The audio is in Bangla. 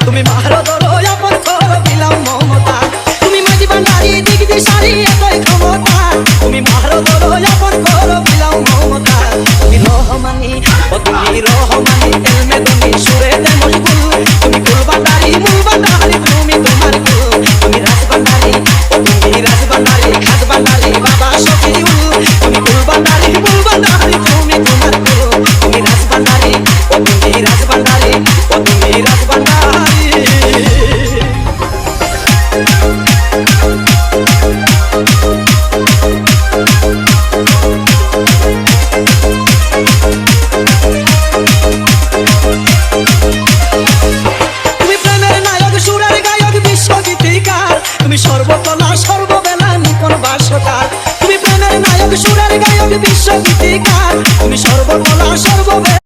তুমি মারো ধরো আপন করো দিলাম মমতা তুমি মাঝি ভান্ডারি দিক দিশারি এতই ক্ষমতা তুমি মারো ধরো আপন করো দিলাম মমতা তুমি রহমানি ও তুমি রহমানি এলমে তুমি সুরে দে মশগুল তুমি কুল ভান্ডারি মূল ভান্ডারি তুমি তোমার কুল তুমি রাজ ভান্ডারি ও তুমি রাজ ভান্ডারি খাদ ভান্ডারি বাবা শফিউল তুমি কুল ভান্ডারি মূল ভান্ডারি তুমি তোমার কুল তুমি রাজ ভান্ডারি ও তুমি রাজ ভান্ডারি ও তুমি রাজ ভান্ডারি তুমি প্রেমের নায়ক সুরের গায়ক বিশ্বগীতিকার তুমি সর্বকলা সর্ববেলা নিপুণ ভাষ্যকার তুমি প্রেমের নায়ক সুরের গায়ক বিশ্বগীতিকার তুমি সর্বকলা সর্ববেলা